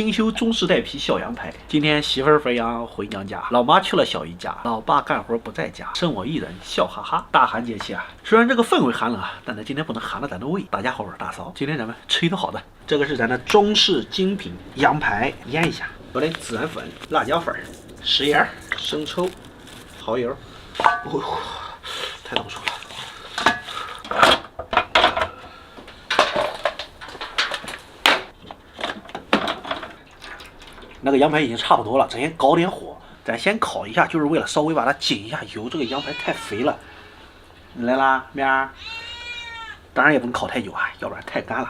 精修中式带皮小羊排。今天媳妇儿肥羊回娘家，老妈去了小姨家，老爸干活不在家，剩我一人，笑哈哈。大寒节气啊，虽然这个氛围寒冷啊，但是今天不能寒了咱的胃。大家好，我是大嫂，今天咱们吃一顿好的。这个是咱的中式精品羊排，腌一下，有点孜然粉、辣椒粉、食盐、生抽、蚝油。哦，太冻手了。那个羊排已经差不多了，咱先搞点火，咱先烤一下，就是为了稍微把它紧一下油。这个羊排太肥了。你来啦，面儿。当然也不能烤太久啊，要不然太干了。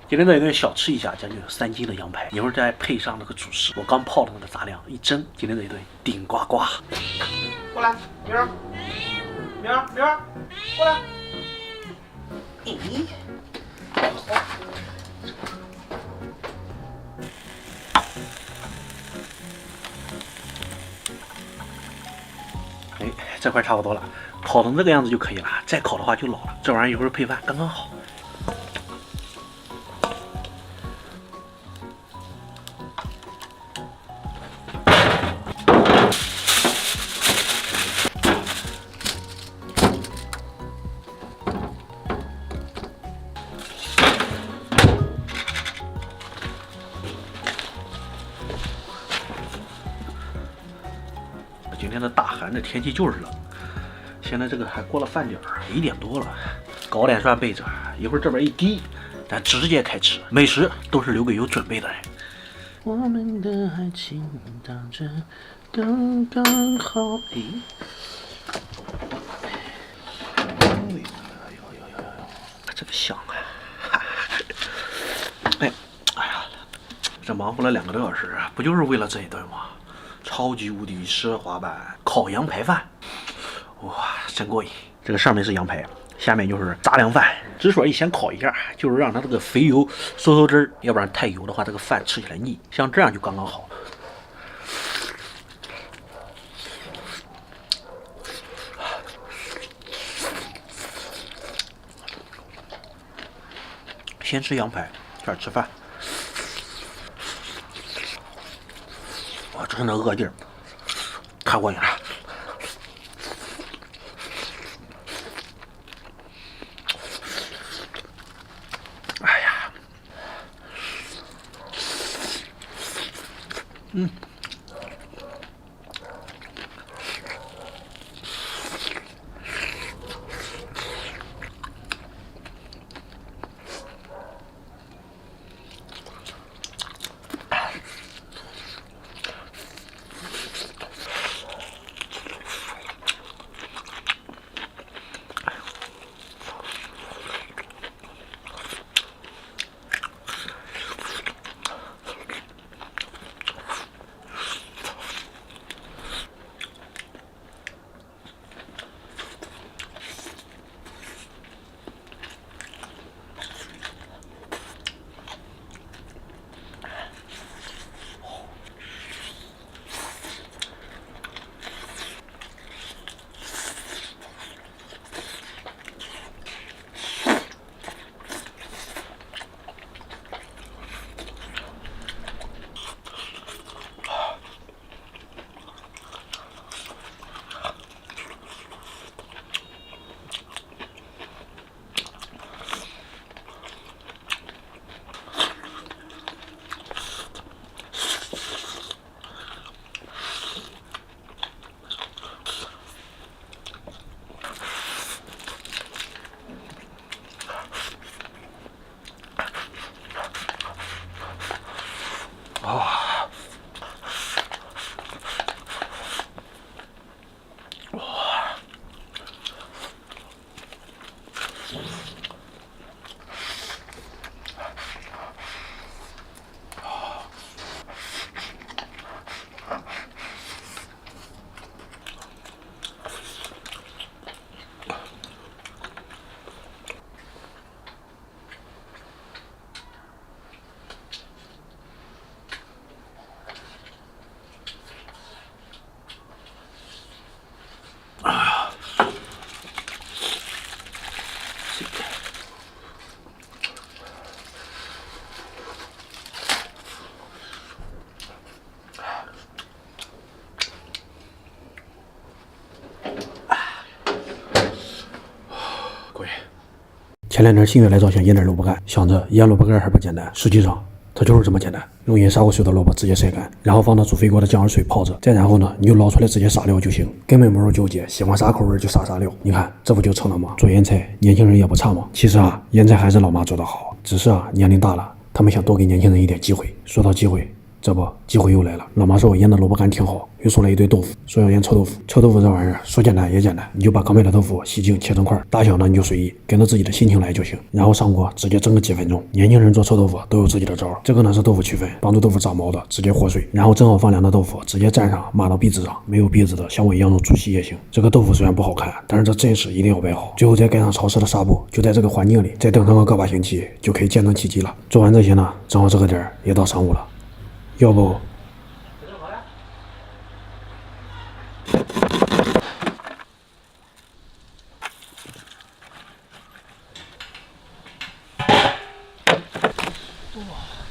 今天这一顿小吃一下，将近有3斤的羊排，一会儿再配上那个主食，我刚泡的那个杂粮一蒸，今天这一顿顶呱呱。过来，明儿，明儿，明儿，过来。咦，好。哎，这块差不多了，烤成这个样子就可以了。再烤的话就老了，这玩意儿一会儿配饭刚刚好。今天的大寒，这天气就是冷。现在这个还过了饭点儿，1点多了，搞点涮备着，一会儿这边一滴，咱直接开吃。美食都是留给有准备的人。我们的爱情到这刚刚好。咦，这个香啊！哎呀，这忙活了2个多小时，不就是为了这一顿吗？超级无敌奢华版烤羊排饭，哇，真过瘾！这个上面是羊排，下面就是杂粮饭。之所以先烤一下，就是让它这个肥油收汁儿，要不然太油的话，这个饭吃起来腻。像这样就刚刚好。先吃羊排，开始吃饭。哇，这是那饿劲儿，太过瘾了。哎呀，前2天新月来照相腌点萝卜干，想着腌萝卜干还不简单，实际上它就是这么简单。用盐杀过水的萝卜直接晒干，然后放到煮沸过的姜水泡着，再然后呢，你就捞出来直接撒料就行，根本没有纠结，喜欢啥口味就撒啥料。你看这不就成了吗？做腌菜年轻人也不差嘛。其实啊，腌菜还是老妈做的好，只是啊年龄大了，他们想多给年轻人一点机会。说到机会，这不机会又来了。老妈说我腌的萝卜干挺好，又送来一堆豆腐，说要腌臭豆腐。臭豆腐这玩意儿说简单也简单，你就把刚买的豆腐洗净切成块，大小呢你就随意，跟着自己的心情来就行。然后上锅直接蒸个几分钟。年轻人做臭豆腐都有自己的招，这个呢是豆腐去粉，帮助豆腐长毛的，直接和水，然后正好放凉的豆腐直接蘸上，抹到篦子上。没有篦子的像我一样用竹席也行。这个豆腐虽然不好看，但是这阵势一定要摆好，最后再盖上潮湿的纱布，就在这个环境里再等上个把星期，就可以见证奇迹了。做完这些呢，正好这个点儿也到上午了，要不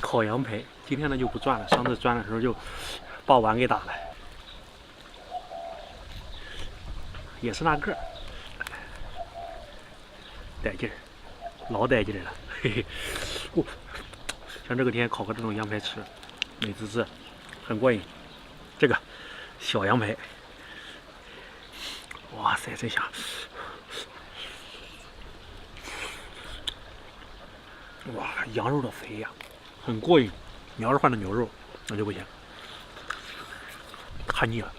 烤羊排，今天呢就不转了，上次转的时候就把碗给打了，也是那个带劲儿，老带劲儿了，嘿嘿。哦，像这个天烤个这种羊排吃，美滋滋，很过瘾。这个小羊排，哇塞，真香！哇，羊肉的肥呀，很过瘾。你要是换的牛肉，那就不行，太腻了。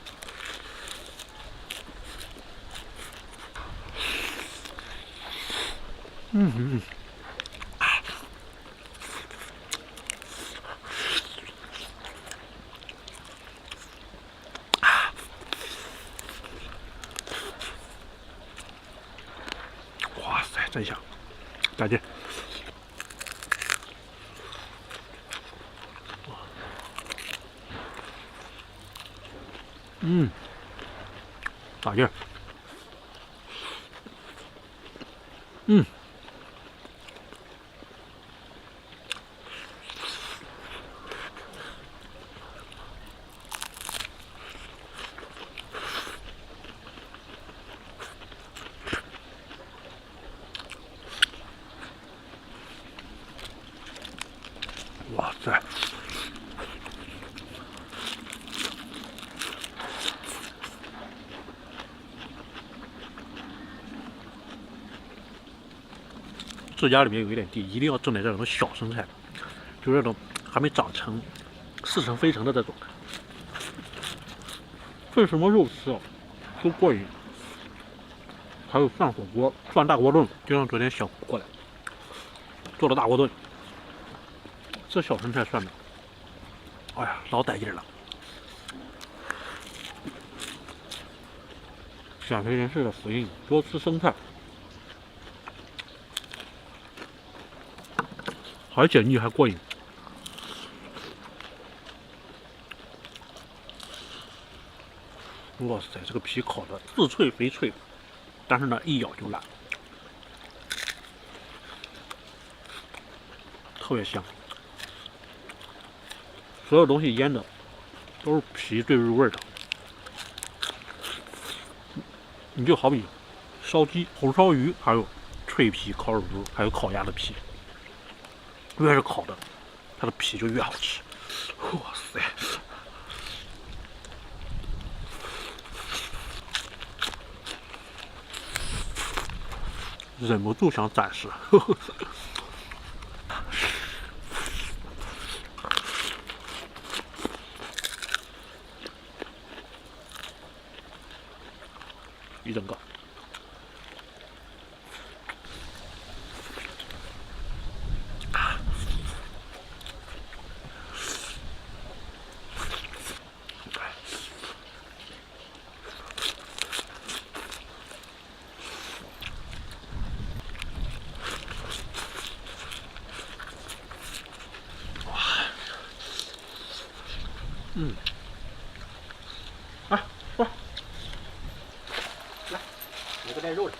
哇塞，真香，带劲！打劲儿。哇塞！自家里面有一点地，一定要种点这种小生菜，就是这种还没长成、似成非成的这种。配什么肉吃啊，都过瘾。还有涮火锅、涮大锅炖，就像昨天小胡过来做的大锅炖，这小生菜涮的，哎呀，老带劲了。减肥人士的福音，多吃生菜。还解腻还过瘾。哇塞，这个皮烤的自脆肥脆，但是呢一咬就烂，特别香。所有东西腌的都是皮最入味的。你就好比烧鸡、红烧鱼，还有脆皮烤乳猪，还有烤鸭的皮。越是烤的，它的皮就越好吃。哇塞！忍不住想展示。一整个。来，过来，来，来个带肉的。